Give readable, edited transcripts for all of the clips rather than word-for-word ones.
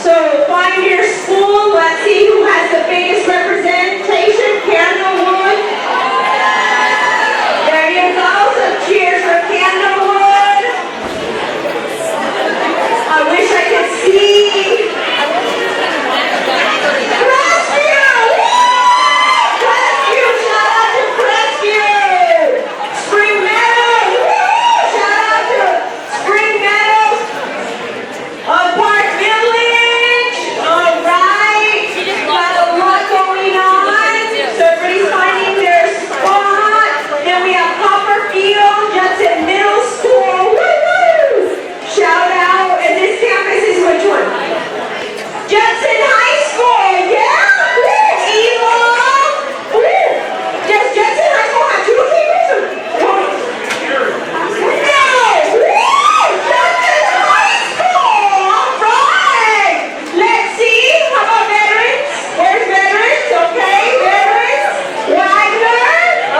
So find your school. Let's see who has the biggest representation. Candlewood. There you go. Some cheers for Candlewood. I wish I could see. Crestview! Crestview! Shout out to Crestview! Spring Meadows! Shout out to Spring Meadows! Park Village! Alright! Got a lot going on. So everybody's finding their spot. Then we have Copperfield, Judson Middle School. Woo-hoo! Shout out. And this campus is which one? Judson High School, yeah! Eva! Does Judson High School have two campus? No! Judson High School! Alright! Let's see. How about veterans? Where's veterans? Okay, veterans. Wagner?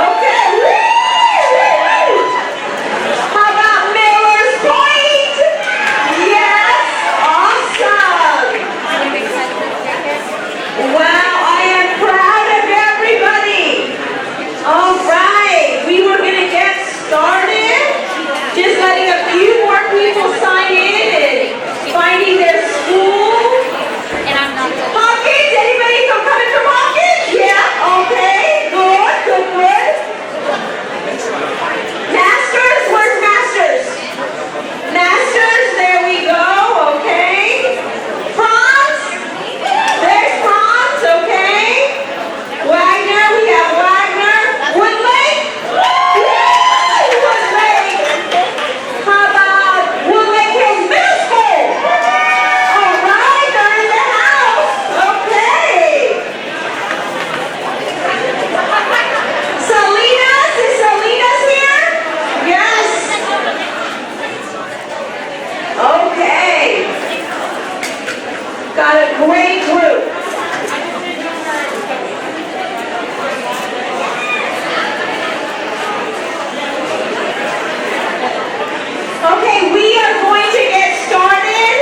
Okay. How about Miller's Point? Yes! Awesome! Wow, I am proud of everybody. All right, we were going to get started. Just letting a few more people sign in and finding their school. Hawkins, anybody coming from Hawkins? Yeah, okay, good. Masters, where's Masters? Masters, there we go, okay. Franz? There's Franz, okay. Wagner, we have Wagner. Woodlake? Woodlake. How about Woodlake Hills Middle School? All right, they're in the house. Okay. Salinas, is Salinas here? Yes. Okay. Got a great group. Okay, we are going to get started.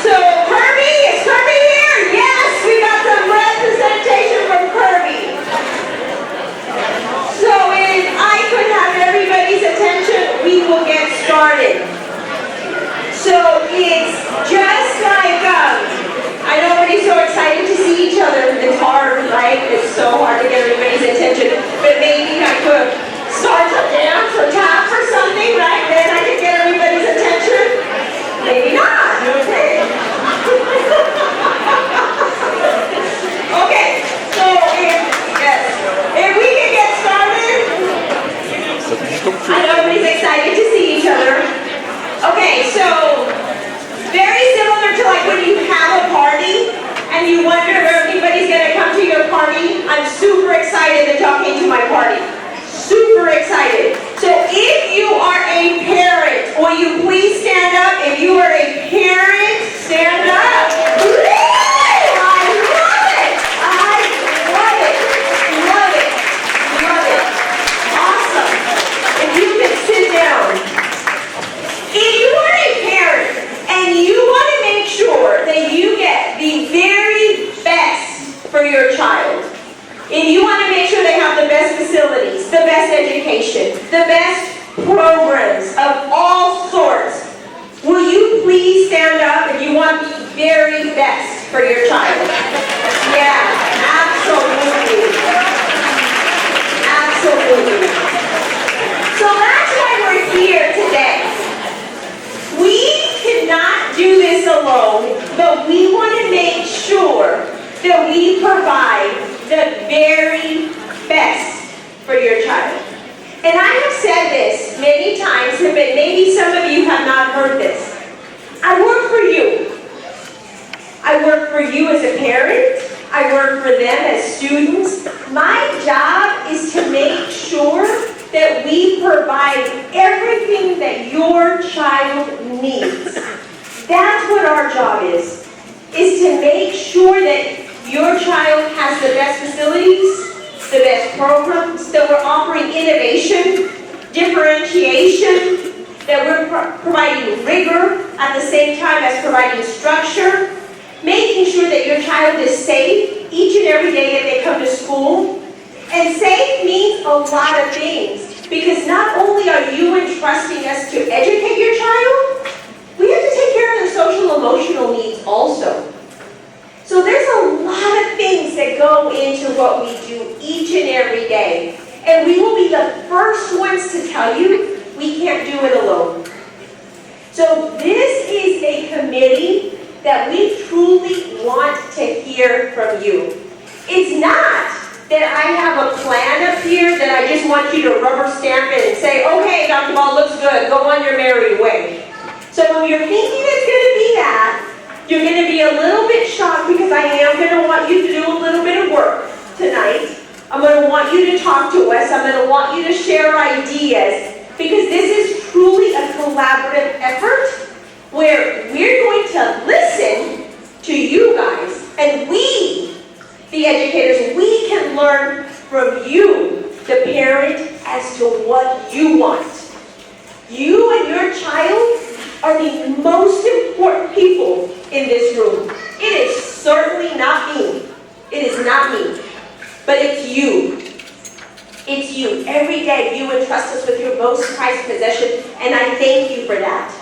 So Kirby, is Kirby here? Yes, we got some representation from Kirby. So if I could have everybody's attention, we will get started. So it's just like, I know everybody's so excited to see each other. It's hard, right? It's so hard to get everybody's attention. But maybe I could start to dance or tap or something, right? Then I could get everybody's attention. Maybe not. Okay. Okay. So if we can get started. I know everybody's excited to see each other. Okay, so very similar to like when you have a party and you wonder if everybody's going to come to your party. I'm super excited that y'all came to my party. Super excited. So if you are a parent, will you please stand up? If you are a parent, stand up. I love it. I love it. Love it. Love it. Awesome. If you can sit down. If you are a parent and you want to make sure that you get the very best for your child, if you want to make sure they have the best facilities, the best education, the best programs of all sorts, will you please stand up if you want the very best for your child? Yeah, absolutely. Absolutely. So that's why we're here today. We cannot do this alone, but we want to make sure that we provide the very best for your child. And I have said this many times, but maybe some of you have not heard this. I work for you. I work for you as a parent. I work for them as students. My job is to make sure that we provide everything that your child needs. That's what our job is to make sure that your child has the best facilities, the best programs, that we're offering innovation, differentiation, that we're providing rigor at the same time as providing structure, child is safe each and every day that they come to school. And safe means a lot of things, because not only are you entrusting us to educate your child, we have to take care of their social emotional needs also. So there's a lot of things that go into what we do each and every day. And we will be the first ones to tell you we can't do it alone. So this is a committee that we truly want to hear from you. It's not that I have a plan up here that I just want you to rubber stamp it and say, okay, Dr. Ball, looks good, go on your merry way. So when you're thinking it's going to be that, you're going to be a little bit shocked, because I am going to want you to do a little bit of work tonight. I'm going to want you to talk to us. I'm going to want you to share ideas, because this is truly a collaborative effort where we're going to listen to you guys, and we, the educators, we can learn from you, the parent, as to what you want. You and your child are the most important people in this room. It is certainly not me. It is not me. But it's you. It's you. Every day you entrust us with your most prized possession, and I thank you for that.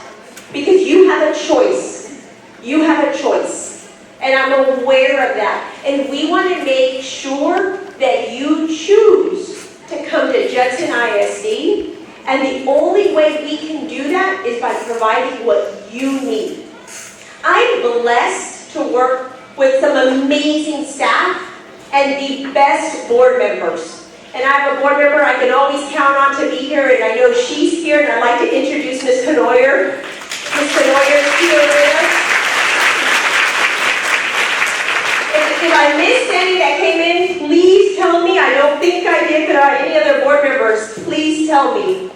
Because you have a choice. You have a choice. And I'm aware of that. And we want to make sure that you choose to come to Judson ISD. And the only way we can do that is by providing what you need. I'm blessed to work with some amazing staff and the best board members. And I have a board member I can always count on to be here, and I know she's here, and I'd like to introduce Ms. Canoyer. Ms. Canoyer is here with us. If I missed any that came in, please tell me. I don't think I did, but any other board members, please tell me.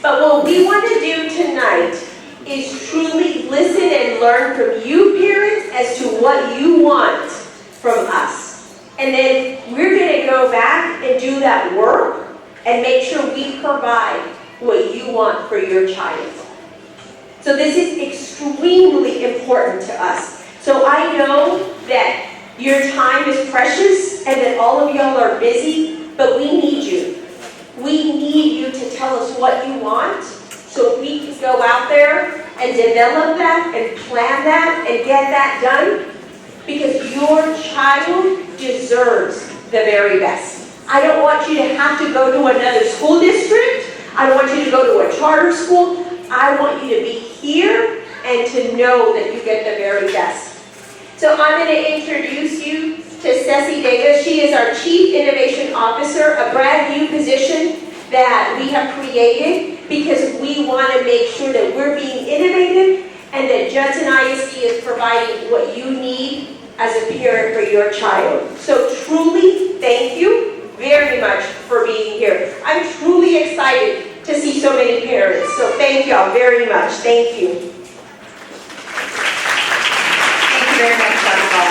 But what we want to do tonight is truly listen and learn from you parents as to what you want from us. And then we're going to go back and do that work and make sure we provide what you want for your child. So this is extremely important to us. So I know that your time is precious and that all of y'all are busy, but we need you. We need you to tell us what you want so we can go out there and develop that and plan that and get that done, because your child deserves the very best. I don't want you to have to go to another school district. I don't want you to go to a charter school. I want you to be here and to know that you get the very best. So I'm going to introduce you to Ceci Davis. She is our Chief Innovation Officer, a brand new position that we have created because we want to make sure that we're being innovative and that Judson ISD is providing what you need as a parent for your child. So truly, thank you very much for being here. I'm truly excited to see so many parents. So thank y'all very much. Thank you. Very much, Dr. Ball.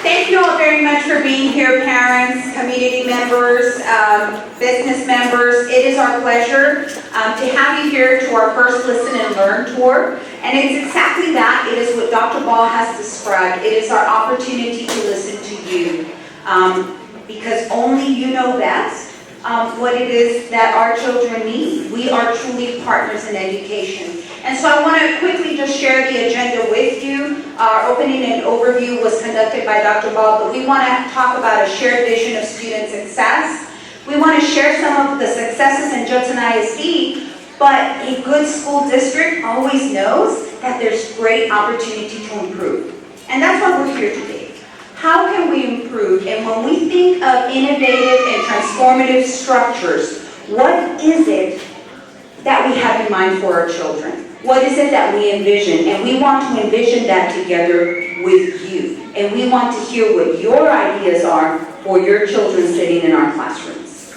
Thank you all very much for being here, parents, community members, business members. It is our pleasure to have you here to our first Listen and Learn tour. And it's exactly that. It is what Dr. Ball has described. It is our opportunity to listen to you, because only you know best what it is that our children need. We are truly partners in education. And so I want to quickly just share the agenda with you. Our opening and overview was conducted by Dr. Ball, but we want to talk about a shared vision of student success. We want to share some of the successes in Judson ISD, but a good school district always knows that there's great opportunity to improve. And that's why we're here today. How can we improve? And when we think of innovative and transformative structures, what is it that we have in mind for our children? What is it that we envision? And we want to envision that together with you. And we want to hear what your ideas are for your children sitting in our classrooms.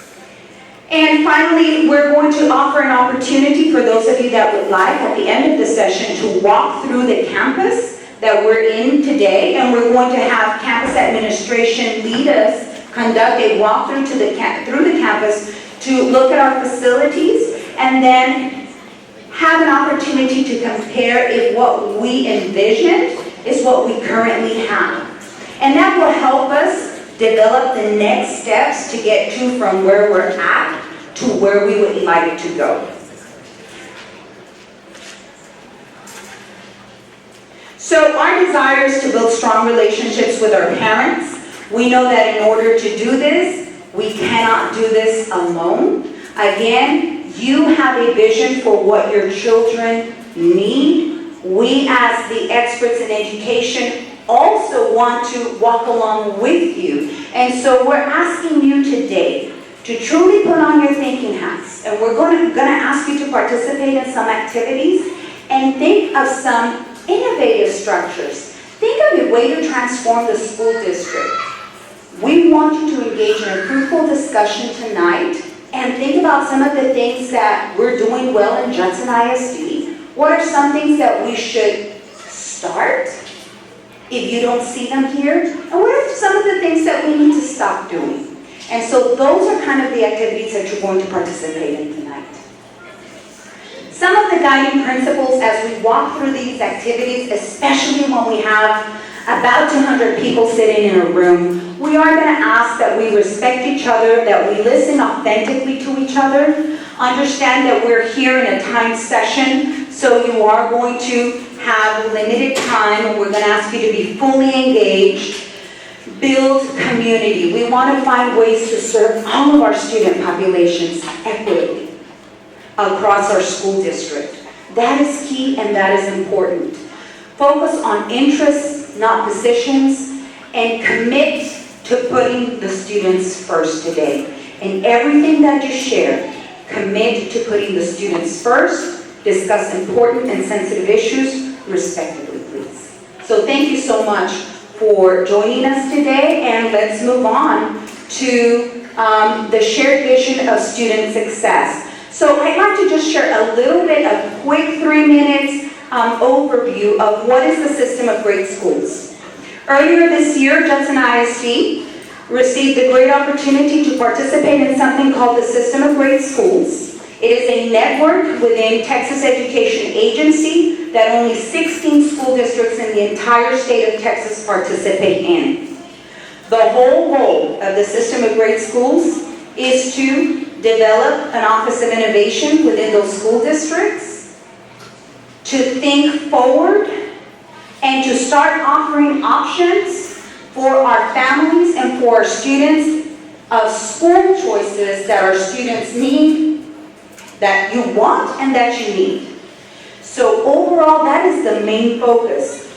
And finally, we're going to offer an opportunity for those of you that would like at the end of the session to walk through the campus that we're in today. And we're going to have campus administration lead us, conduct a walkthrough through the campus to look at our facilities, and then have an opportunity to compare if what we envisioned is what we currently have. And that will help us develop the next steps to get to from where we're at to where we would like to go. So our desire is to build strong relationships with our parents. We know that in order to do this, we cannot do this alone. Again, you have a vision for what your children need. We, as the experts in education, also want to walk along with you. And so we're asking you today to truly put on your thinking hats. And we're going to ask you to participate in some activities and think of some innovative structures. Think of a way to transform the school district. We want you to engage in a fruitful discussion tonight and think about some of the things that we're doing well in Judson ISD. What are some things that we should start if you don't see them here? And what are some of the things that we need to stop doing? And so those are kind of the activities that you're going to participate in tonight. Some of the guiding principles as we walk through these activities, especially when we have about 200 people sitting in a room, we are going to ask that we respect each other, that we listen authentically to each other, understand that we're here in a timed session, so you are going to have limited time, and we're going to ask you to be fully engaged. Build community. We want to find ways to serve all of our student populations equitably across our school district. That is key and that is important. Focus on interests, not positions, and commit to putting the students first today. In everything that you share, commit to putting the students first, discuss important and sensitive issues respectively, please. So thank you so much for joining us today, and let's move on to the shared vision of student success. So I'd like to just share a little bit, a quick 3 minutes overview of what is the system of great schools. Earlier this year, Judson ISD received the great opportunity to participate in something called the System of Great Schools. It is a network within Texas Education Agency that only 16 school districts in the entire state of Texas participate in. The whole goal of the System of Great Schools is to develop an Office of Innovation within those school districts, to think forward, and to start offering options for our families and for our students of school choices that our students need, that you want and that you need. So overall, that is the main focus.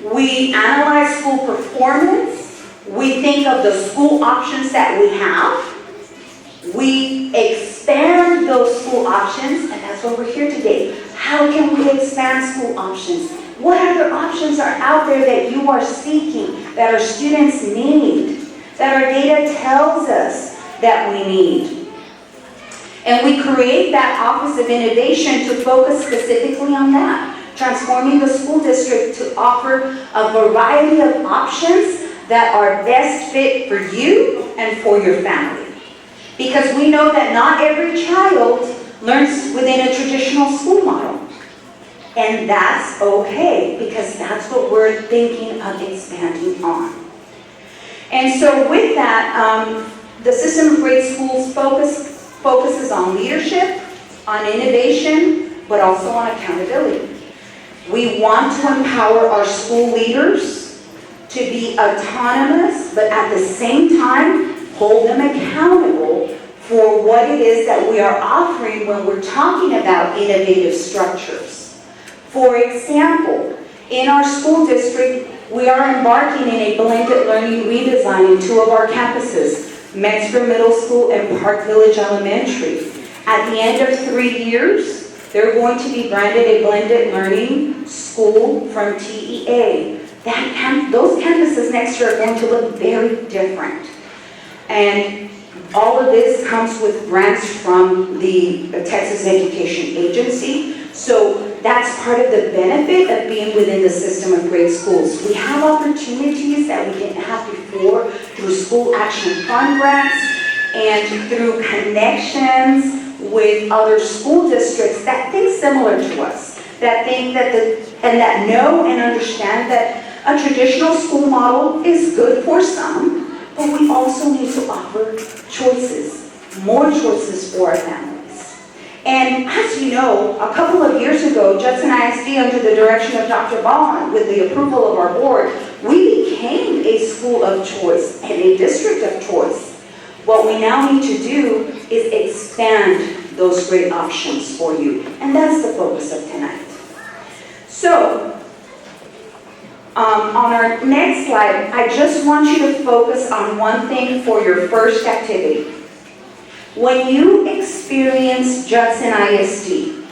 We analyze school performance. We think of the school options that we have. We expand those school options, and that's why we're here today. How can we expand school options? What other options are out there that you are seeking, that our students need, that our data tells us that we need? And we create that Office of Innovation to focus specifically on that, transforming the school district to offer a variety of options that are best fit for you and for your family. Because we know that not every child learns within a traditional school model. And that's okay, because that's what we're thinking of expanding on. And so with that, the System of Great Schools focuses on leadership, on innovation, but also on accountability. We want to empower our school leaders to be autonomous, but at the same time, hold them accountable for what it is that we are offering when we're talking about innovative structures. For example, in our school district, we are embarking in a blended learning redesign in 2 of our campuses, Metzger Middle School and Park Village Elementary. At the end of 3 years, they're going to be branded a blended learning school from TEA. Those campuses next year are going to look very different. And all of this comes with grants from the Texas Education Agency. So that's part of the benefit of being within the System of Great Schools. We have opportunities that we didn't have before through School Action Fund grants and through connections with other school districts that think similar to us, that think that the and that know and understand that a traditional school model is good for some, but we also need to offer choices, more choices for our families. And as you know, a couple of years ago, Judson ISD, under the direction of Dr. Bond, with the approval of our board, we became a school of choice and a district of choice. What we now need to do is expand those great options for you. And that's the focus of tonight. So, on our next slide, I just want you to focus on one thing for your first activity. When you experience Judson ISD,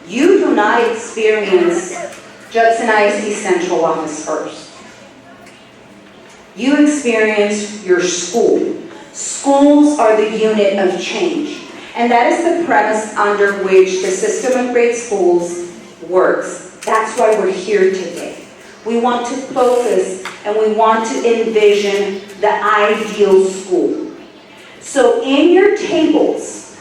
you do not experience Judson ISD Central Office first. You experience your school. Schools are the unit of change. And that is the premise under which the system of great schools works. That's why we're here today. We want to focus and we want to envision the ideal school. So in your tables,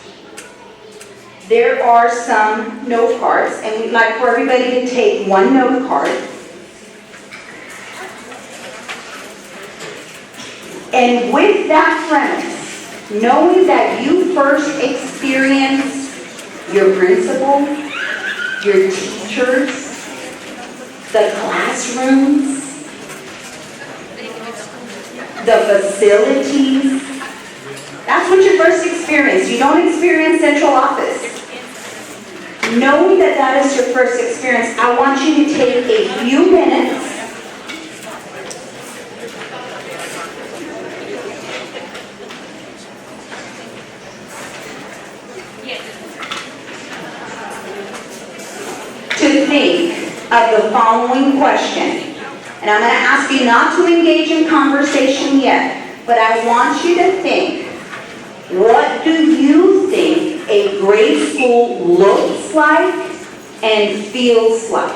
there are some note cards, and we'd like for everybody to take one note card. And with that premise, knowing that you first experienced your principal, your teachers, the classrooms, the facilities, that's what you first experience. You don't experience central office. Knowing that that is your first experience, I want you to take a few minutes to think of the following question. And I'm going to ask you not to engage in conversation yet, but I want you to think, what do you think a great school looks like and feels like?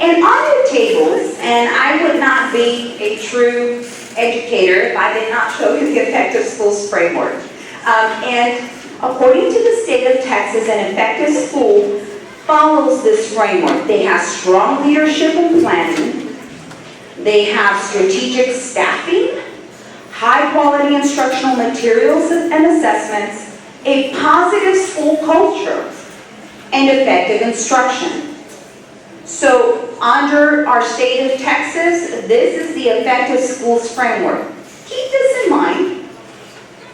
And on your tables, and I would not be a true educator if I did not show you the Effective Schools Framework. And according to the state of Texas, an effective school follows this framework. They have strong leadership and planning. They have strategic staffing, high-quality instructional materials and assessments, a positive school culture, and effective instruction. So, under our state of Texas, this is the Effective Schools Framework. Keep this in mind,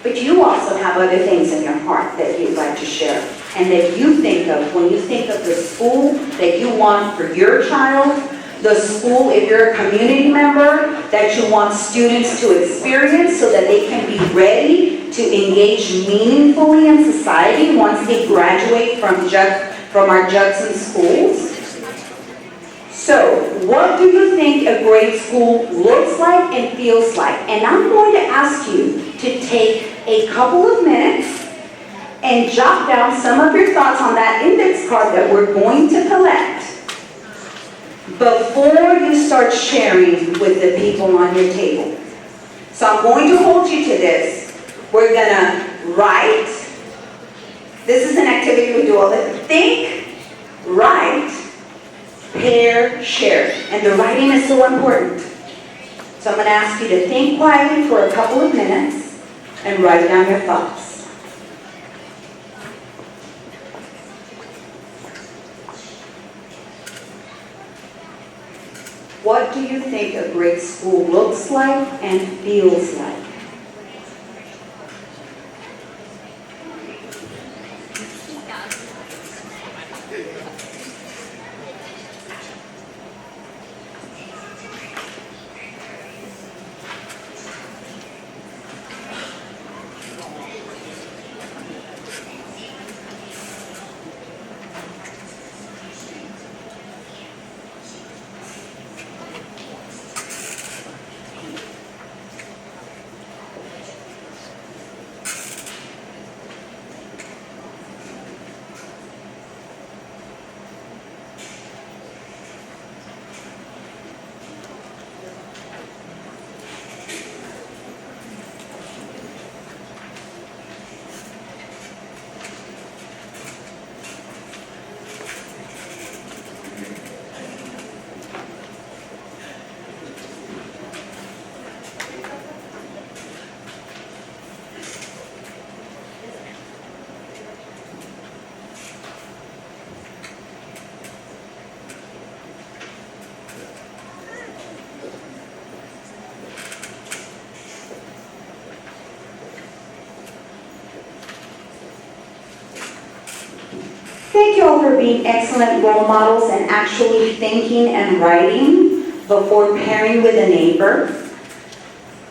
but you also have other things in your heart that you'd like to share, and that you think of when you think of the school that you want for your child, the school, if you're a community member, that you want students to experience so that they can be ready to engage meaningfully in society once they graduate from our Judson schools. So, what do you think a great school looks like and feels like? And I'm going to ask you to take a couple of minutes and jot down some of your thoughts on that index card that we're going to collect before you start sharing with the people on your table. So I'm going to hold you to this. We're going to write. This is an activity we do all the time. Think, write, pair, share. And the writing is so important. So I'm going to ask you to think quietly for a couple of minutes and write down your thoughts. What do you think a great school looks like and feels like? Thank you all for being excellent role models and actually thinking and writing before pairing with a neighbor.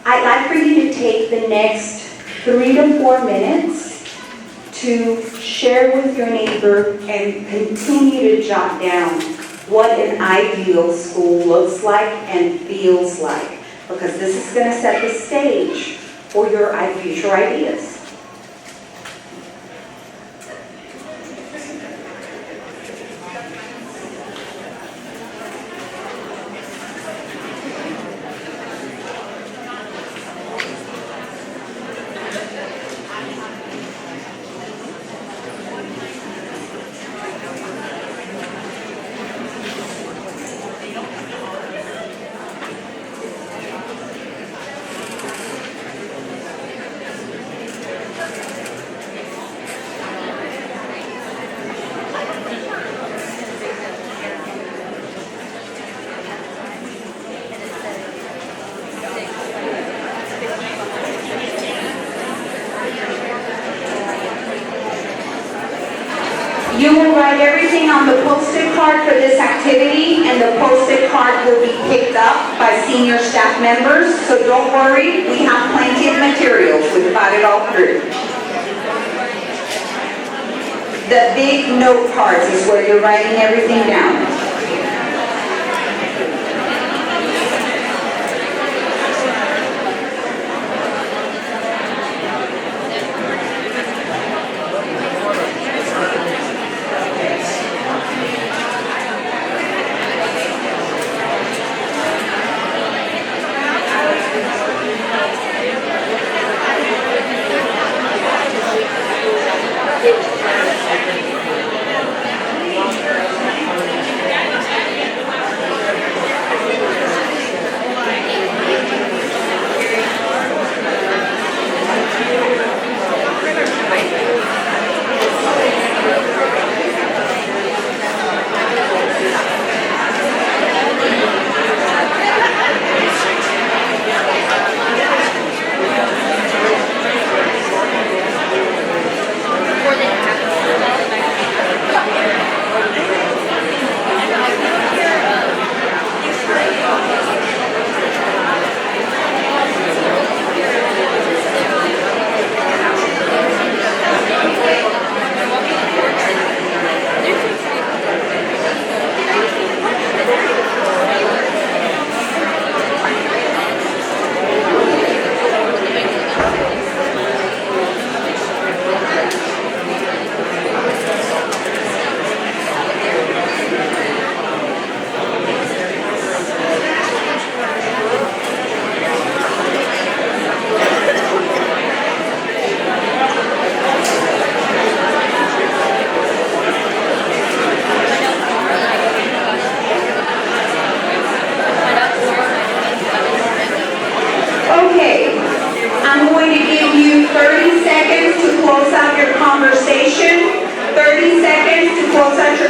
I'd like for you to take the next 3 to 4 minutes to share with your neighbor and continue to jot down what an ideal school looks like and feels like, because this is going to set the stage for your future ideas. You will write everything on the post-it card for this activity, and the post-it card will be picked up by senior staff members, so don't worry, we have plenty of materials. We've thought it all through. The big note cards is where you're writing everything down.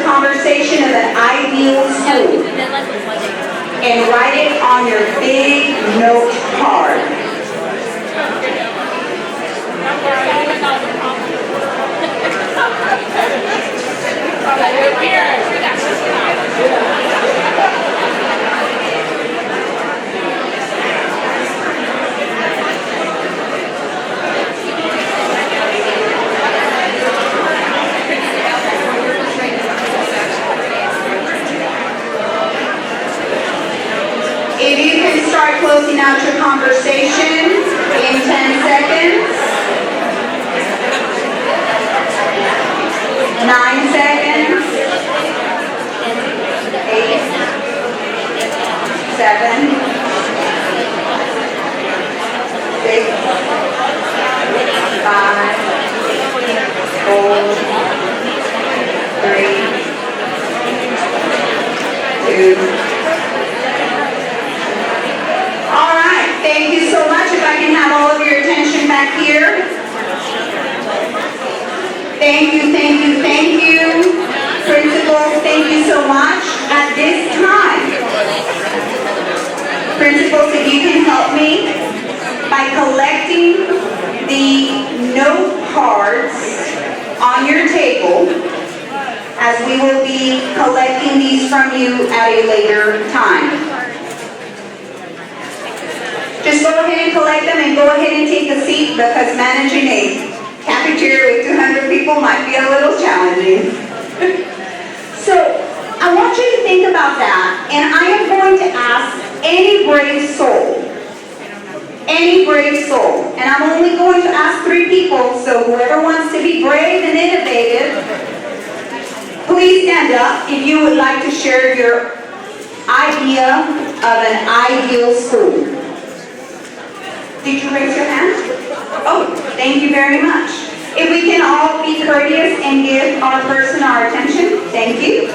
Conversation of an ideal school, and write it on your big note card. If you can start closing out your conversation in 10 seconds. 9 seconds. 8. 7. 6. 5. 4. 3. 2. All right, thank you so much. If I can have all of your attention back here. Thank you, thank you, thank you. Principals, thank you so much. At this time, principals, if you can help me by collecting the note cards on your table as we will be collecting these from you at a later time. Just go ahead and collect them and go ahead and take a seat because managing a cafeteria with 200 people might be a little challenging. So I want you to think about that, and I am going to ask any brave soul, and I'm only going to ask 3 people, so whoever wants to be brave and innovative, please stand up if you would like to share your idea of an ideal school. Did you raise your hand? Oh, thank you very much. If we can all be courteous and give our person our attention, thank you.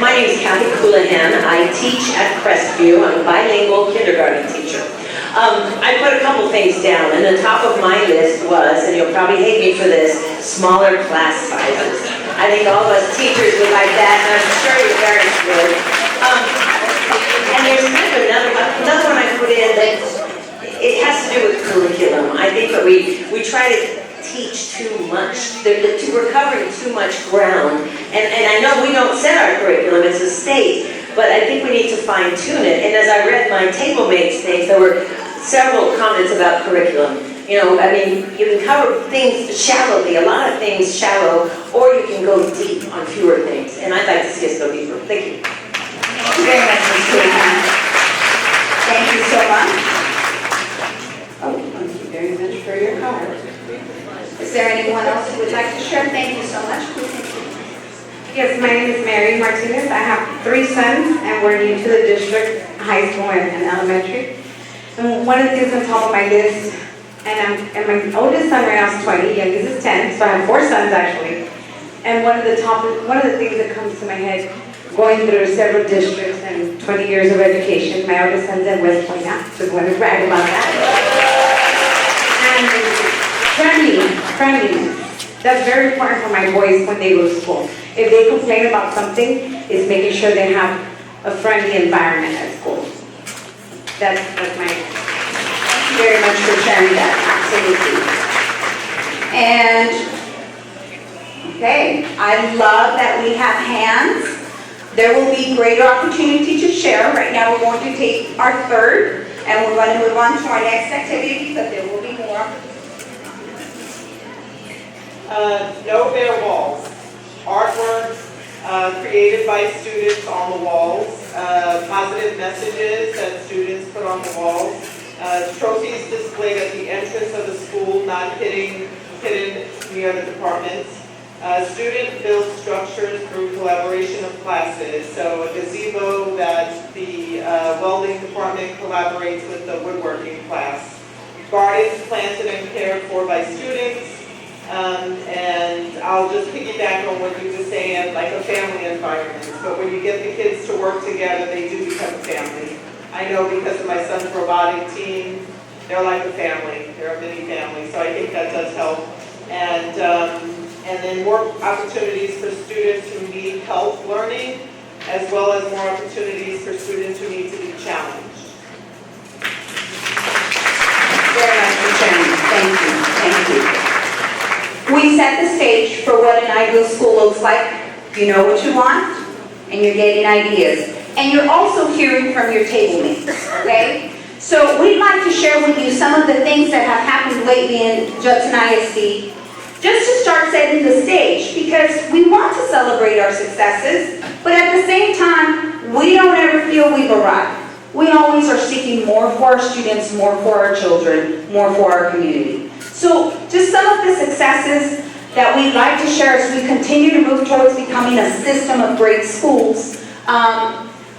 My name is Kathy Coulihan. I teach at Crestview. I'm a bilingual kindergarten teacher. I put a couple things down, and the top of my list was, and you'll probably hate me for this, smaller class sizes. I think all of us teachers would like that, and I'm sure your parents would. And there's kind of another one I put in that it has to do with curriculum. I think that we try to teach too much. We're covering too much ground. And I know we don't set our curriculum as a state, but I think we need to fine tune it. And as I read my table mates things, there were several comments about curriculum. You know, I mean, you can cover things shallowly, a lot of things shallow, or you can go deep on fewer things. And I'd like to see us go deeper. Thank you. Thank you very much, Ms. Coulihan. Thank you so much. Oh, thank you very much for your card. Is there anyone else who would like to share? Thank you so much. Yes, my name is Mary Martinez. I have 3 sons, and we're new to the district, high school and elementary. And one of the things on top of my list, and my oldest son right now is 20, youngest is 10, so I have 4 sons actually. And one of the things that comes to my head, going through several districts and 20 years of education, my oldest son's at West Point now, just want to brag about that. And friendliness. That's very important for my boys when they go to school. If they complain about something, it's making sure they have a friendly environment at school. That's my... Thank you very much for sharing that, absolutely. And, okay, I love that we have hands. There will be greater opportunity to share. Right now we're going to take our third, and we're going to move on to our next activity, but there will be more. No bare walls. Artwork created by students on the walls. Positive messages that students put on the walls. Trophies displayed at the entrance of the school, not hidden near the departments. Student-built structures through collaboration of classes. So a gazebo that the welding department collaborates with the woodworking class. Gardens planted and cared for by students. And I'll just piggyback on what you were saying, like a family environment. But when you get the kids to work together, they do become a family. I know because of my son's robotic team, they're like a family. They're a mini family, so I think that does help. And then more opportunities for students who need help learning, as well as more opportunities for students who need to be challenged. Very much for sharing. Thank you. Thank you. We set the stage for what an ideal school looks like. You know what you want, and you're getting ideas. And you're also hearing from your table mates, okay? So we'd like to share with you some of the things that have happened lately in Judson ISD, just to start setting the stage, because we want to celebrate our successes, but at the same time, we don't ever feel we've arrived. We always are seeking more for our students, more for our children, more for our community. So just some of the successes that we'd like to share as we continue to move towards becoming a system of great schools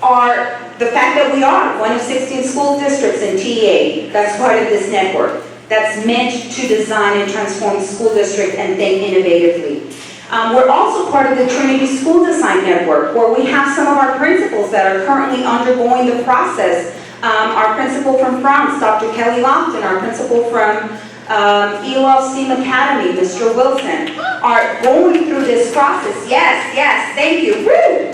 are the fact that we are one of 16 school districts in TEA that's part of this network that's meant to design and transform the school district and think innovatively. We're also part of the Trinity School Design Network, where we have some of our principals that are currently undergoing the process. Our principal from France, Dr. Kelly Lofton, our principal from ELL STEAM Academy, Mr. Wilson, are going through this process. Yes, thank you. Woo!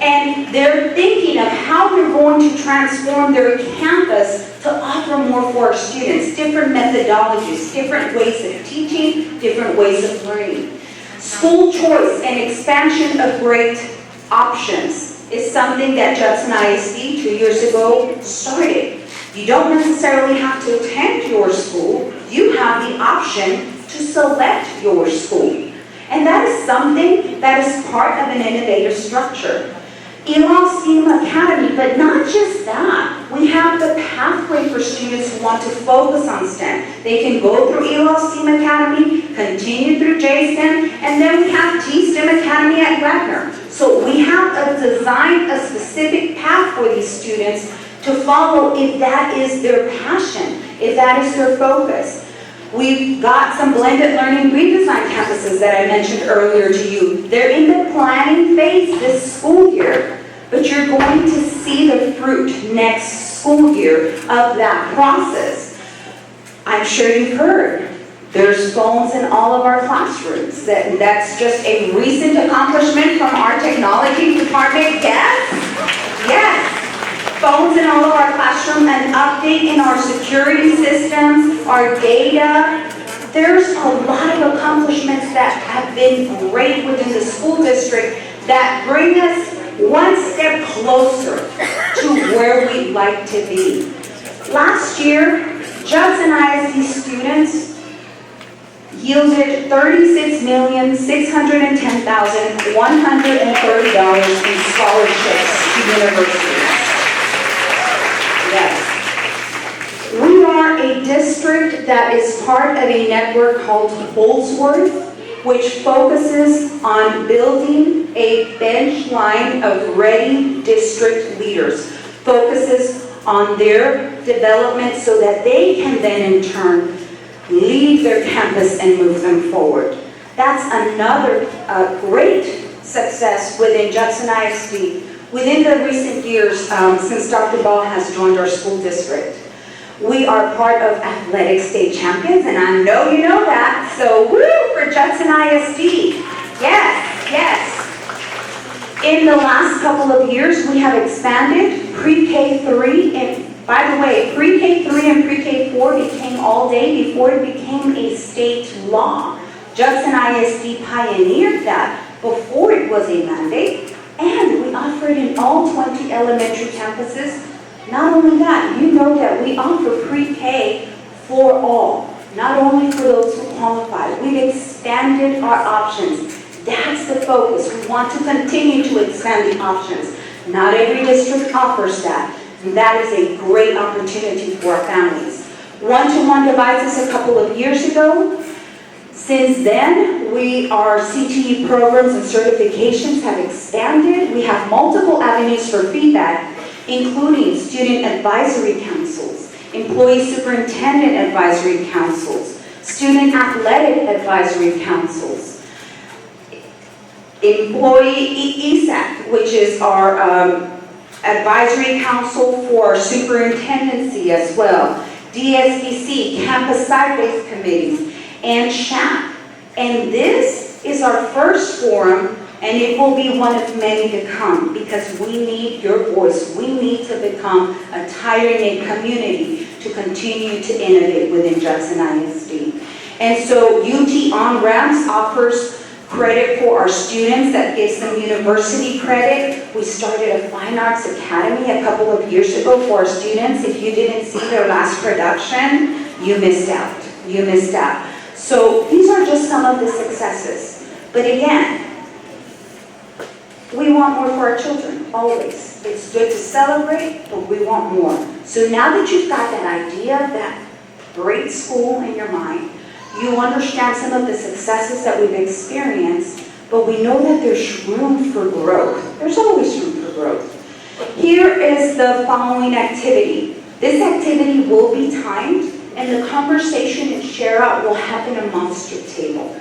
And they're thinking of how they're going to transform their campus to offer more for our students, different methodologies, different ways of teaching, different ways of learning. School choice and expansion of great options is something that Judson ISD 2 years ago started. You don't necessarily have to attend your school. You have the option to select your school. And that is something that is part of an innovative structure. Elam STEAM Academy, but not just that. We have the pathway for students who want to focus on STEM. They can go through Elam STEAM Academy, continue through JSTEM, and then we have T-STEM Academy at Wagner. So we have designed a specific path for these students to follow if that is their passion, if that is their focus. We've got some blended learning redesign campuses that I mentioned earlier to you. They're in the planning phase this school year, but you're going to see the fruit next school year of that process. I'm sure you've heard, there's phones in all of our classrooms. That's just a recent accomplishment from our technology department. Yes? Yes. Phones in all of our classrooms, an update in our security systems, our data. There's a lot of accomplishments that have been great within the school district that bring us one step closer to where we'd like to be. Last year, Judson ISD students yielded $36,610,130 in scholarships to universities. Yes. We are a district that is part of a network called Holdsworth, which focuses on building a bench line of ready district leaders, focuses on their development so that they can then in turn lead their campus and move them forward. That's another great success within Judson ISD. Within the recent years, since Dr. Ball has joined our school district, we are part of athletic state champions, and I know you know that, so woo for Judson ISD. Yes, yes. In the last couple of years, we have expanded pre-K3, and by the way, pre-K3 and pre-K4 became all day before it became a state law. Judson ISD pioneered that before it was a mandate, and we offer it in all 20 elementary campuses. Not only that, you know that we offer pre-K for all, not only for those who qualify. We've expanded our options. That's the focus. We want to continue to expand the options. Not every district offers that, and that is a great opportunity for our families. One-to-one devices a couple of years ago. Since then, our CTE programs and certifications have expanded. We have multiple avenues for feedback, including student advisory councils, employee superintendent advisory councils, student athletic advisory councils, employee ESAC, which is our advisory council for superintendency as well, DSBC, campus site-based committees, and SHAP. And this is our first forum, and it will be one of many to come because we need your voice. We need to become a tighter-knit community to continue to innovate within Judson ISD. And so UT On-Ramps offers credit for our students that gives them university credit. We started a Fine Arts Academy a couple of years ago for our students. If you didn't see their last production, you missed out. You missed out. So these are just some of the successes. But again, we want more for our children, always. It's good to celebrate, but we want more. So now that you've got that idea, that great school in your mind, you understand some of the successes that we've experienced, but we know that there's room for growth. There's always room for growth. Here is the following activity. This activity will be timed, and the conversation and share out will happen amongst your table.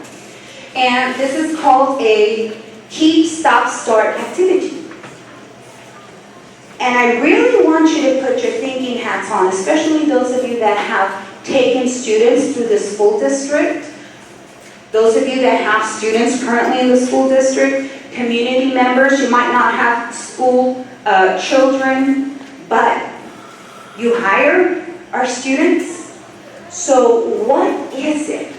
And this is called a keep, stop, start activity. And I really want you to put your thinking hats on, especially those of you that have taken students through the school district, those of you that have students currently in the school district, community members, you might not have school children, but you hire our students. So what is it?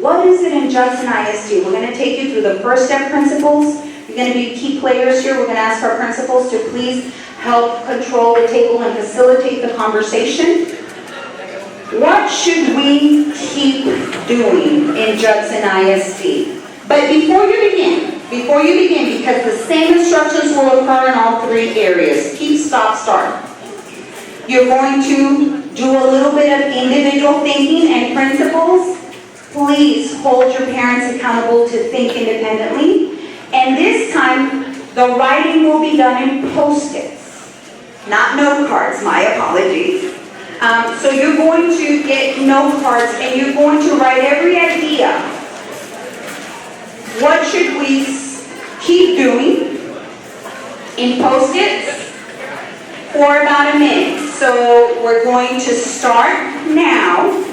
what is it in Judson ISD? We're going to take you through the first step principles. You're going to be key players here. We're going to ask our principals to please help control the table and facilitate the conversation. What should we keep doing in Judson ISD? But before you begin, because the same instructions will occur in all three areas, keep, stop, start. You're going to do a little bit of individual thinking, and principals, please hold your parents accountable to think independently. And this time, the writing will be done in Post-its, not note cards, my apologies. So you're going to get note cards and you're going to write every idea. What should we keep doing in Post-its for about a minute? So we're going to start now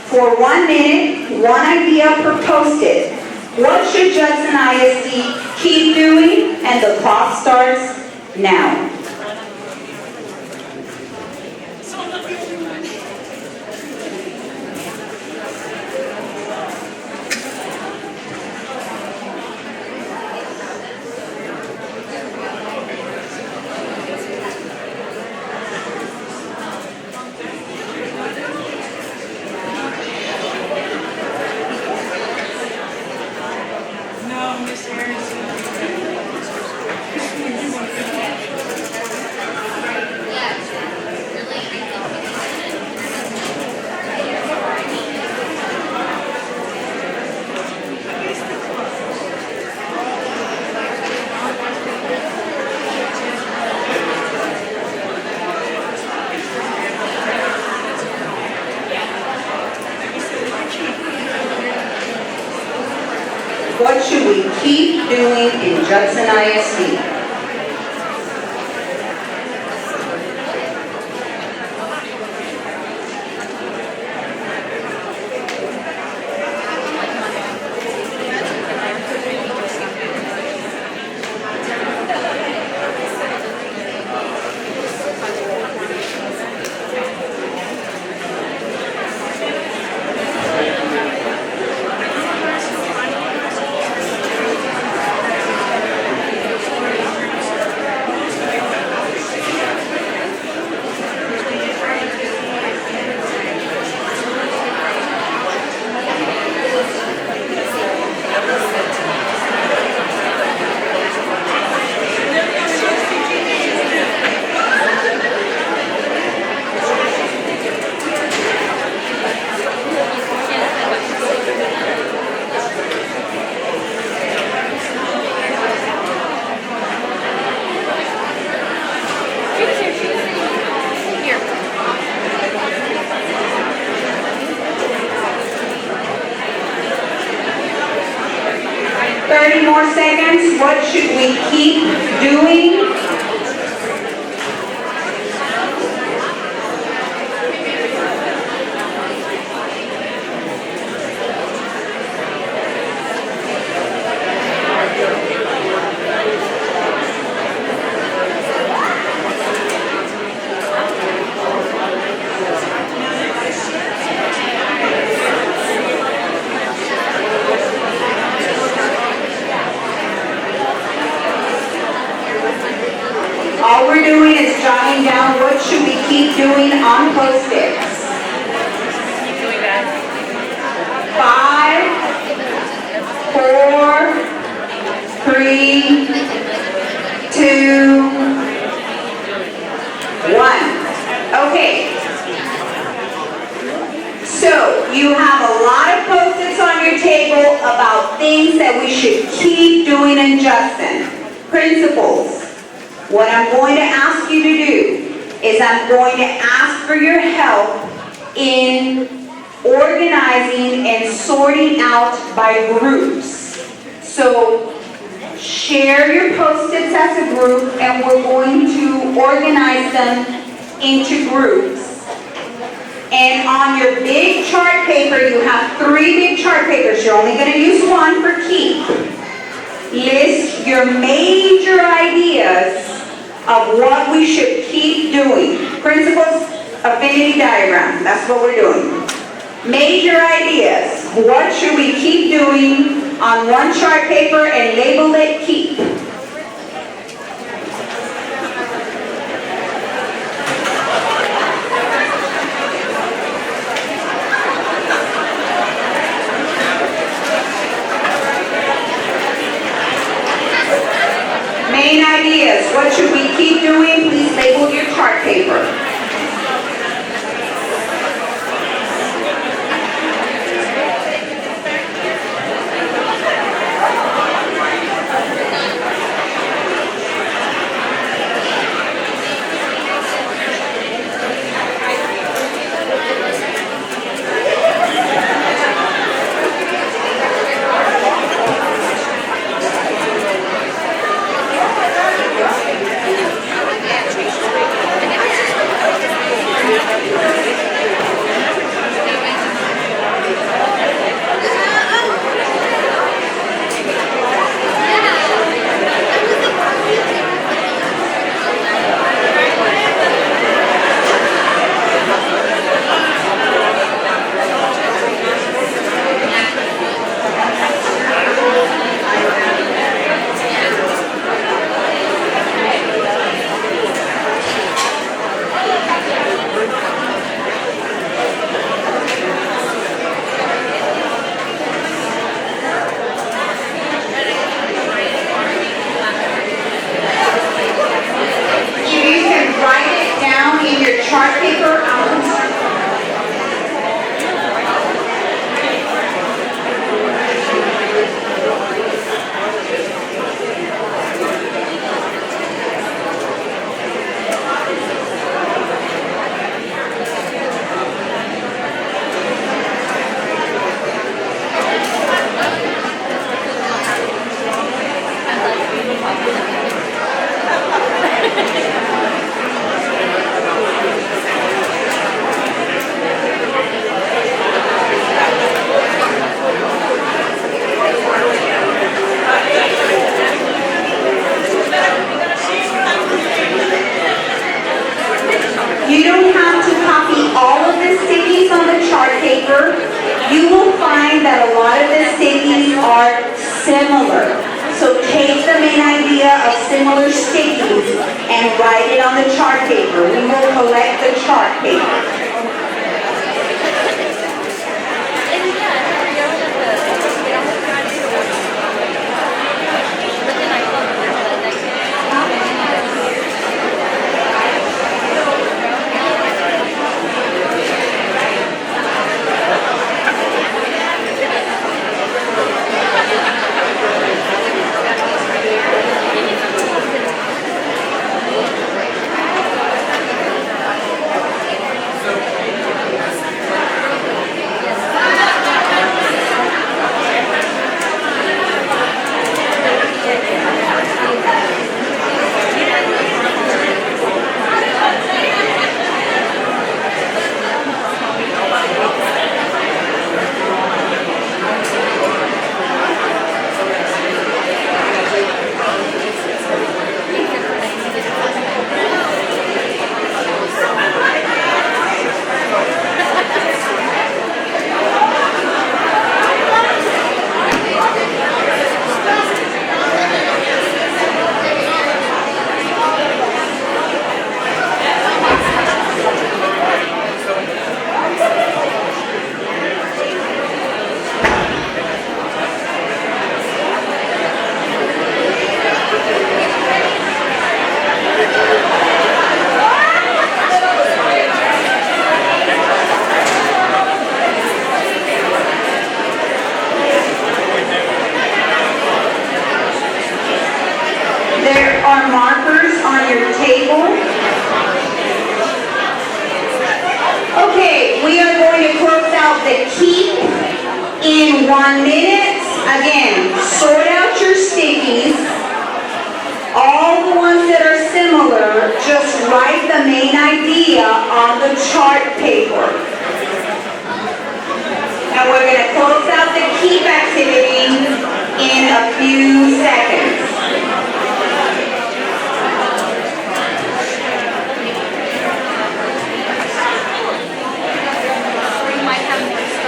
for 1 minute, one idea per Post-it. What should Judson ISD keep doing? And the clock starts now. What should we keep doing in Judson ISD? More seconds. What should we keep doing? All we're doing is jotting down what should we keep doing on Post-its. 5, 4, 3, 2, 1. Okay. So you have a lot of Post-its on your table about things that we should keep doing in Judson. Principles. What I'm going to ask you to do is I'm going to ask for your help in organizing and sorting out by groups. So share your Post-its as a group and we're going to organize them into groups. And on your big chart paper, you have 3 big chart papers. You're only going to use one for keep. List your major ideas of what we should keep doing. Principles, affinity diagram, that's what we're doing. Major ideas. What should we keep doing on one chart paper and label it keep? Main ideas. What should we keep doing? Please label your chart paper. Chart paper. You don't have to copy all of the stickies on the chart paper. You will find that a lot of the stickies are similar. So take the main idea of similar stickies and write it on the chart paper. We will collect the chart paper. There are markers on your table. Okay, we are going to close out the keep in 1 minute. Again, sort out your stickies. All the ones that are similar, just write the main idea on the chart paper. And we're going to close out the keep activity in a few seconds. We might have more stuff.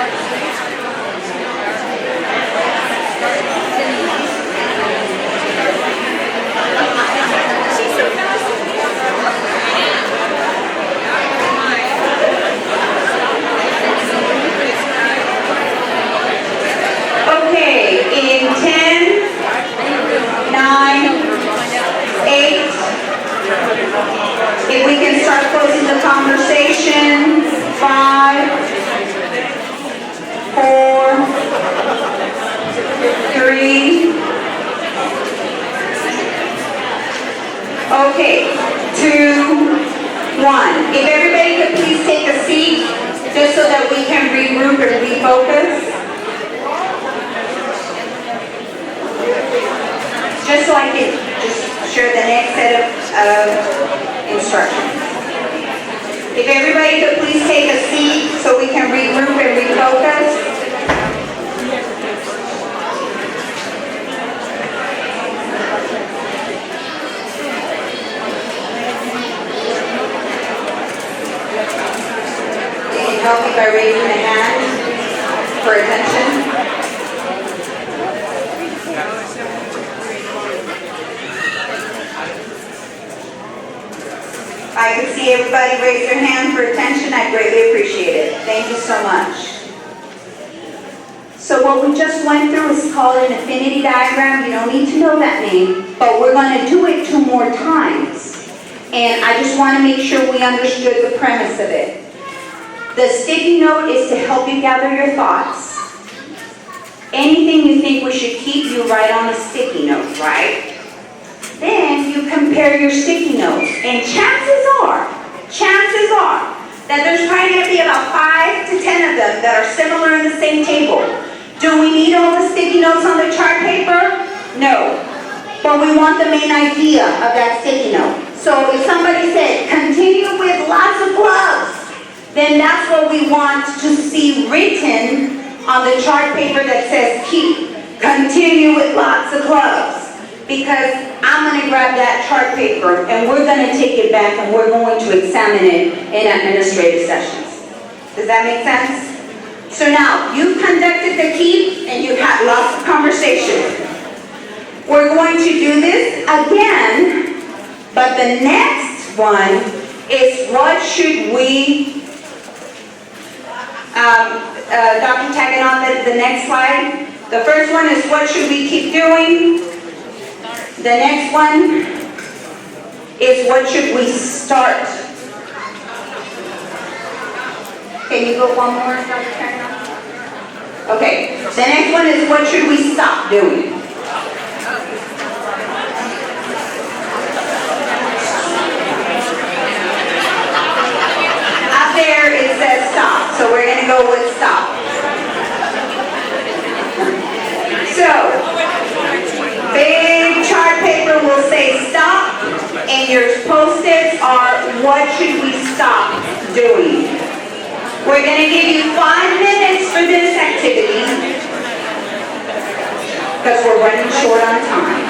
If we can start closing the conversation, 5, 4, 3. Okay, 2, 1. If everybody could please take a seat, just so that we can regroup and refocus. Just so I can just share the next set of instructions. If everybody could please take a seat so we can regroup and refocus. Help me by raising the hand for attention. If I could see everybody raise their hand for attention, I'd greatly appreciate it. Thank you so much. So what we just went through is called an affinity diagram. You don't need to know that name, but we're going to do it 2 more times. And I just want to make sure we understood the premise of it. The sticky note is to help you gather your thoughts. Anything you think we should keep, you write on a sticky note, right? Then you compare your sticky notes. And chances are that there's probably going to be about 5 to 10 of them that are similar in the same table. Do we need all the sticky notes on the chart paper? No. But we want the main idea of that sticky note. So if somebody said, continue with lots of gloves, then that's what we want to see written on the chart paper that says keep, continue with lots of gloves. Because I'm going to grab that chart paper and we're going to take it back and we're going to examine it in administrative sessions. Does that make sense? So now, you've conducted the keep and you've had lots of conversation. We're going to do this again, but the next one is what should we Dr. tagging on the next slide. The first one is what should we keep doing? The next one is what should we start? Can you go one more, Dr. tagging on? Okay. The next one is what should we stop doing? Up there it says stop, so we're going to go with stop. So, big chart paper will say stop, and your post-its are what should we stop doing. We're going to give you 5 minutes for this activity, because we're running short on time.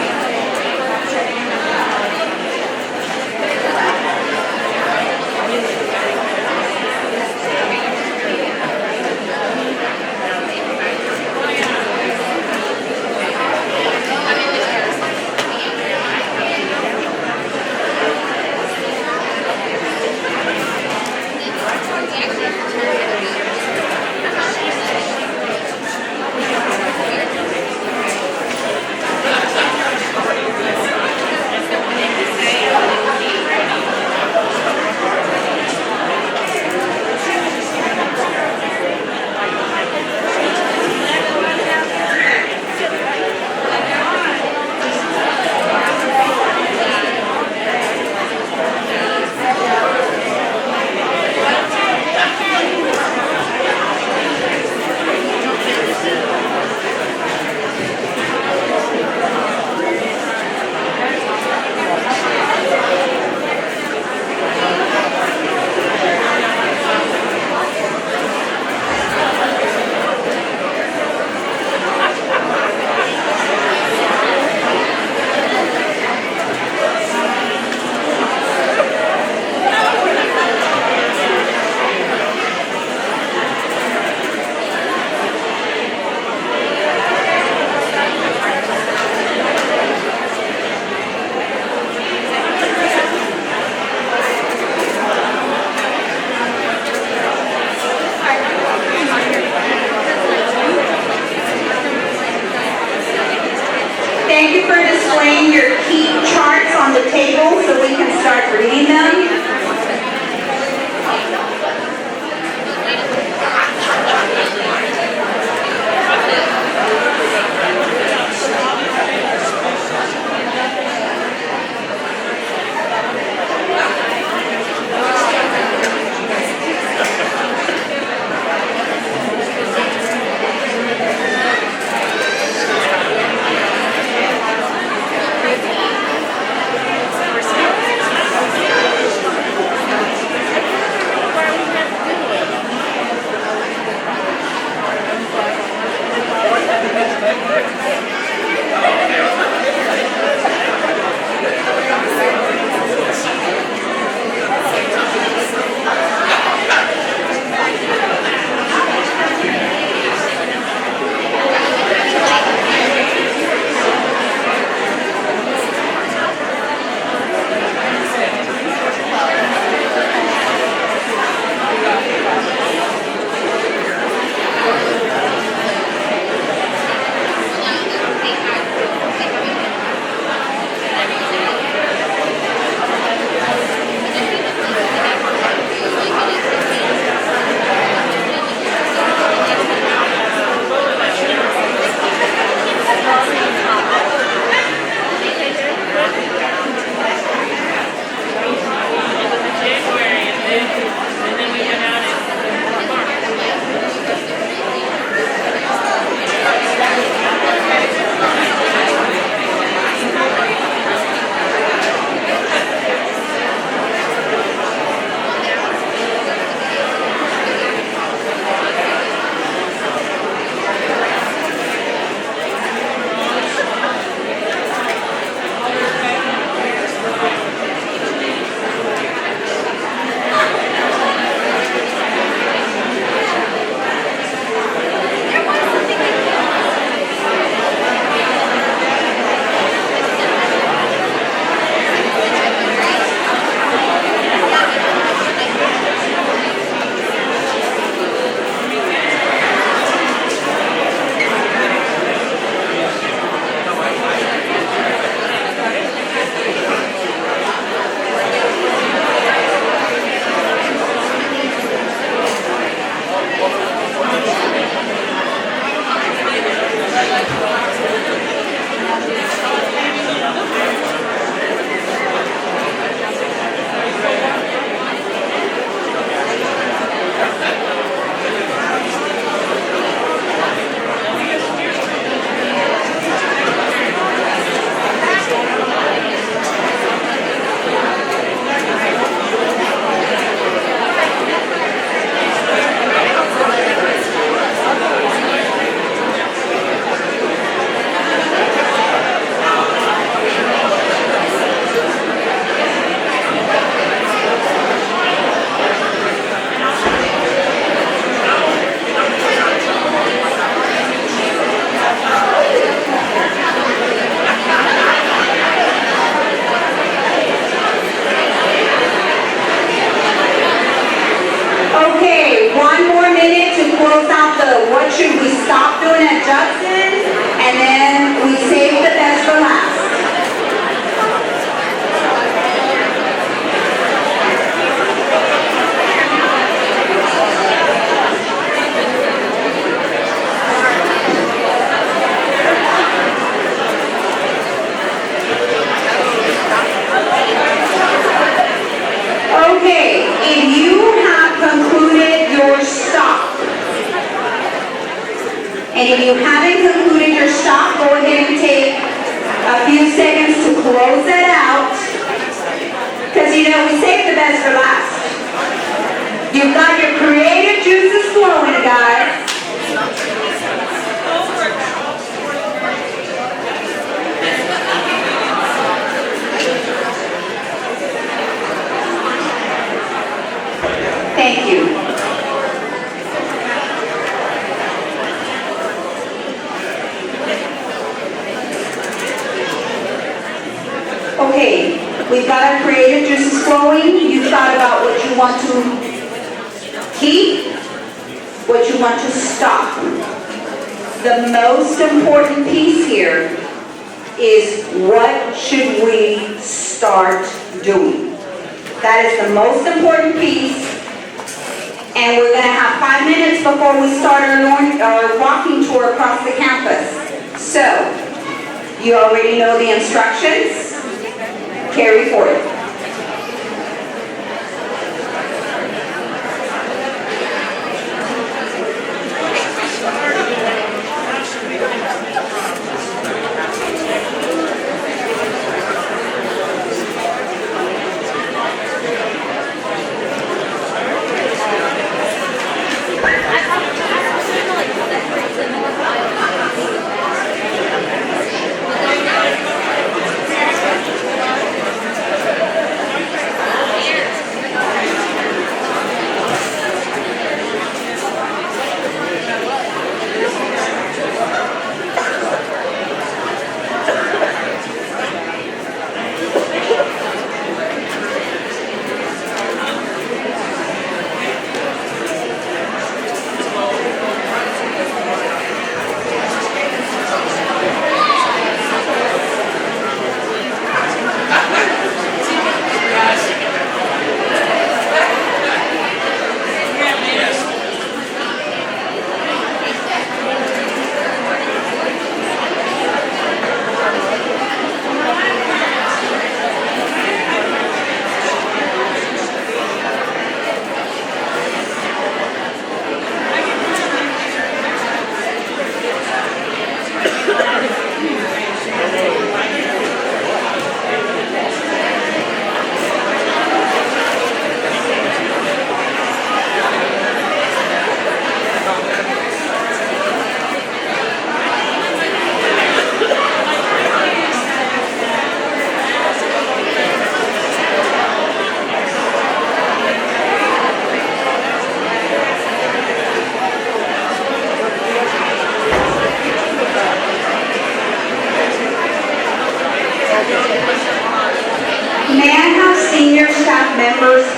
what should we stop doing at Judson, and then we save the best for last. Okay, if you have concluded your stop, and if you haven't concluded your stop, go ahead and take a few seconds to close that out. Because you know, we save the best for last. You've got your creative juices flowing, guys. Thank you. Okay, we've got our creative juices flowing. You've thought about what you want to keep, what you want to stop. The most important piece here is what should we start doing? That is the most important piece. And we're going to have 5 minutes before we start our walking tour across the campus. So, you already know the instructions. Carry forth.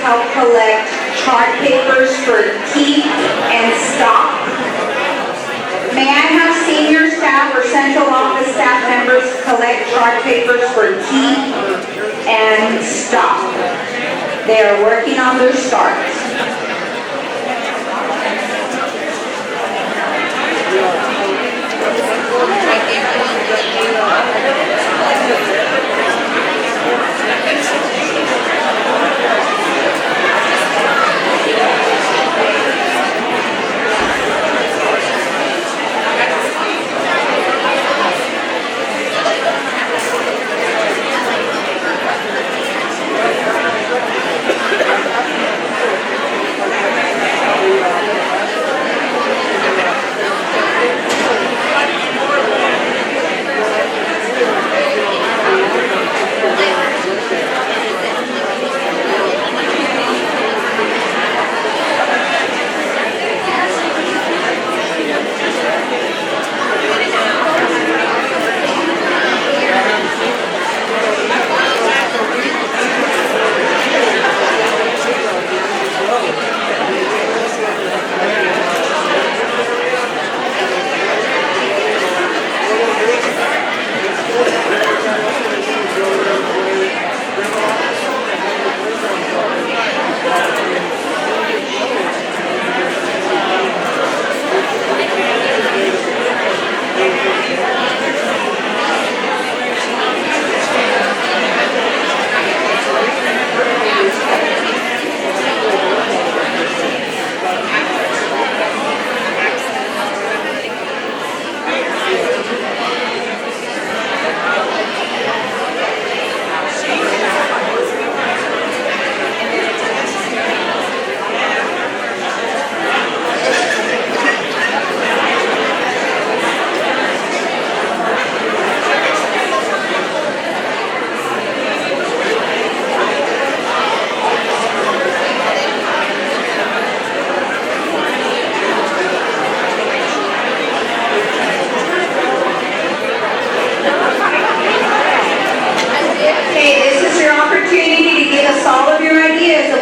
help collect chart papers for keep and stop. May I have senior staff or central office staff members collect chart papers for keep and stop? They are working on their starts.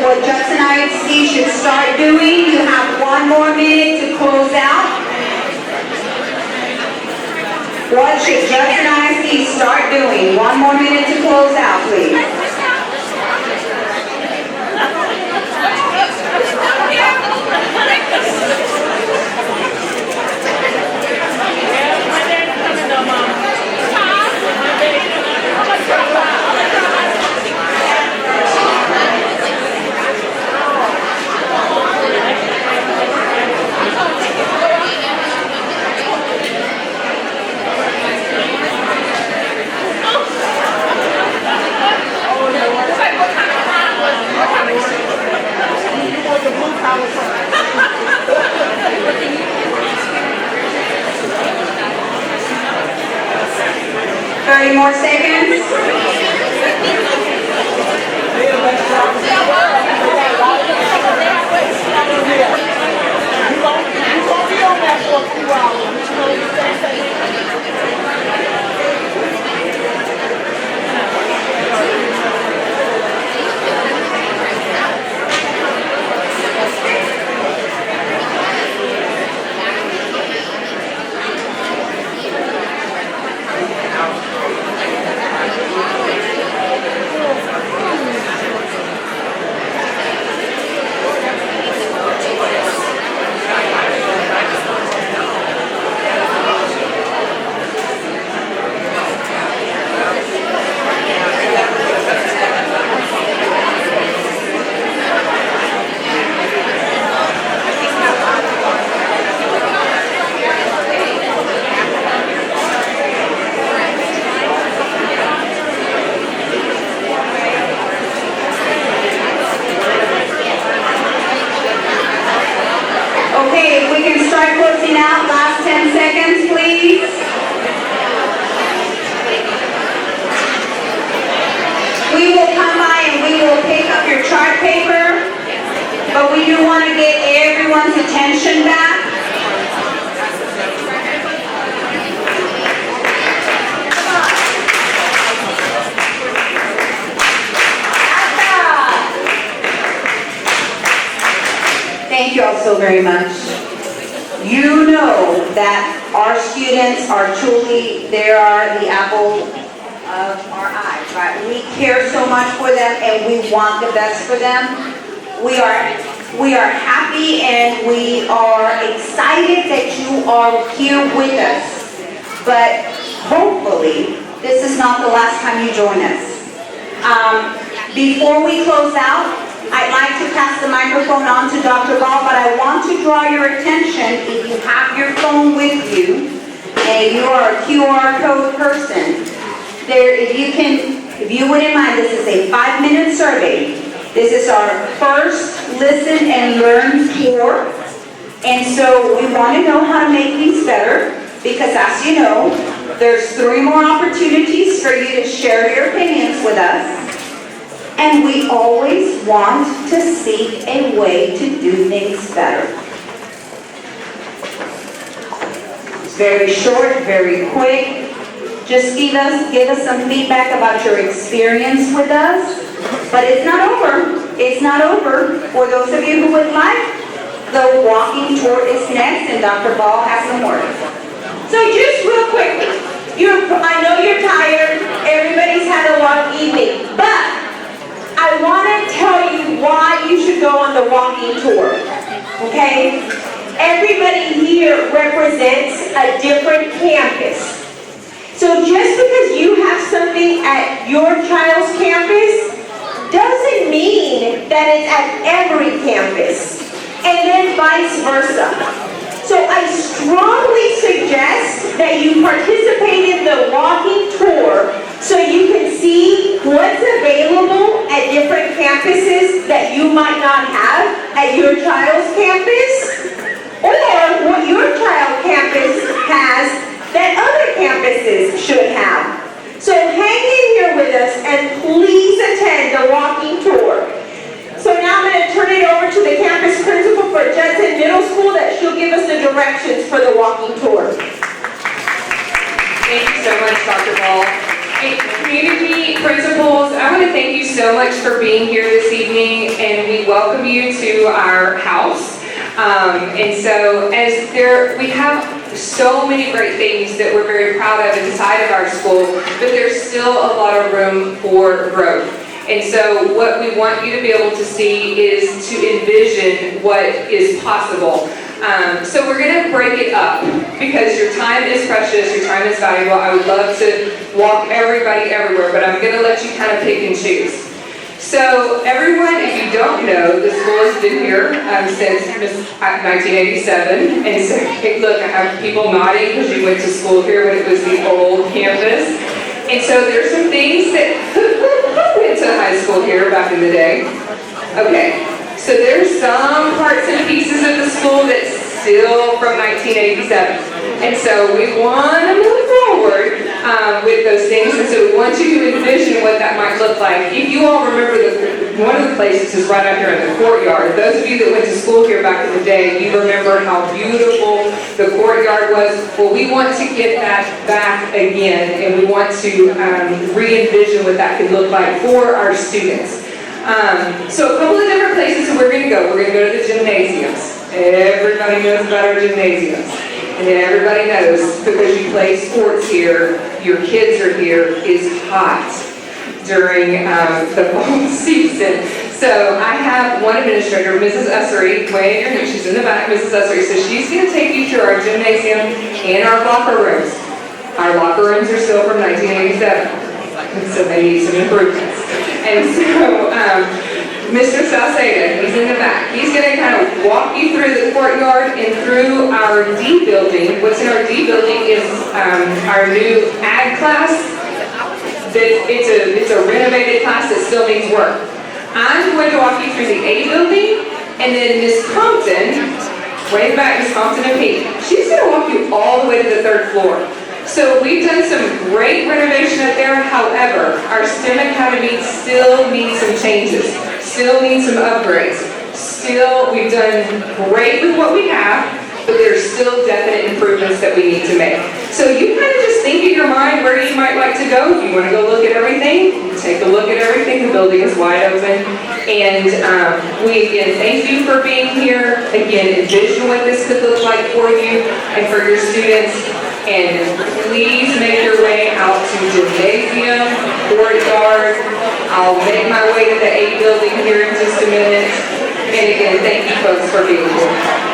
What Judson ISD should start doing. You have 1 more minute to close out. What should Judson ISD start doing? 1 more minute to close out, please. More seconds. Okay, if we can start closing out, last 10 seconds, please. We will come by and we will pick up your chart paper, but we do want to get everyone's attention back. Thank you all so very much. You know that our students are truly, they are the apple of our eyes, right? We care so much for them and we want the best for them. We are happy and we are excited that you are here with us. But hopefully, this is not the last time you join us. Before we close out, I'd like to pass the microphone on to Dr. Ball, but I want to draw your attention, if you have your phone with you, and you are a QR code person, if you wouldn't mind, this is a 5-minute survey. This is our first listen and learn tour, and so we want to know how to make things better, because as you know, there's 3 more opportunities for you to share your opinions with us. And we always want to seek a way to do things better. It's very short, very quick. Just give us some feedback about your experience with us. But it's not over. It's not over. For those of you who would like, the walking tour is next, and Dr. Ball has some words. So just real quickly, I know you're tired. Everybody's had a long evening, but I want to tell you why you should go on the walking tour, okay? Everybody here represents a different campus. So just because you have something at your child's campus doesn't mean that it's at every campus, and then vice versa. So I strongly suggest that you participate in the walking tour so you can see what's available at different campuses that you might not have at your child's campus, or what your child's campus has that other campuses should have. So hang in here with us and please attend the walking tour. So now I'm going to turn it over to the campus principal for Judson Middle School that she'll give us the directions for the walking tour. Thank you so much, Dr. Ball. Hey, community principals, I want to thank you so much for being here this evening, and we welcome you to our house. And so we have so many great things that we're very proud of inside of our school, but there's still a lot of room for growth. And so what we want you to be able to see is to envision what is possible. So we're going to break it up because your time is precious, your time is valuable. I would love to walk everybody everywhere, but I'm going to let you kind of pick and choose. So everyone, if you don't know, the school has been here since 1987. And so, look, I have people nodding because you went to school here when it was the old campus. And so there's some things that went to high school here back in the day. Okay. So there's some parts and pieces of the school that's still from 1987. And so we want to move forward with those things. And so we want you to envision what that might look like. If you all remember, one of the places is right out here in the courtyard. Those of you that went to school here back in the day, you remember how beautiful the courtyard was. Well, we want to get that back again, and we want to re-envision what that could look like for our students. So a couple of different places that we're going to go. We're going to go to the gymnasiums. Everybody knows about our gymnasiums. And then everybody knows, because you play sports here, your kids are here, is hot during the fall season. So I have one administrator, Mrs. Ussery, way in here, she's in the back, Mrs. Ussery. So she's going to take you to our gymnasium and our locker rooms. Our locker rooms are still from 1987, so they need some improvements. And so Mr. Salceda, he's in the back. He's going to kind of walk you through the courtyard and through our D building. What's in our D building is our new ag class. It's a renovated class that still needs work. I'm going to walk you through the A building, and then Miss Compton, way in the back, Miss Compton and Pete, she's going to walk you all the way to the 3rd floor. So we've done some great renovation up there. However, our STEM Academy still needs some changes, still needs some upgrades. Still, we've done great with what we have, but there's still definite improvements that we need to make. So you kind of just think in your mind where you might like to go. If you want to go look at everything, take a look at everything. The building is wide open. And we again thank you for being here. Again, envision what this could look like for you and for your students. And please make your way out to gymnasium, courtyard. I'll make my way to the 8 building here in just a minute. And again, thank you folks for being here.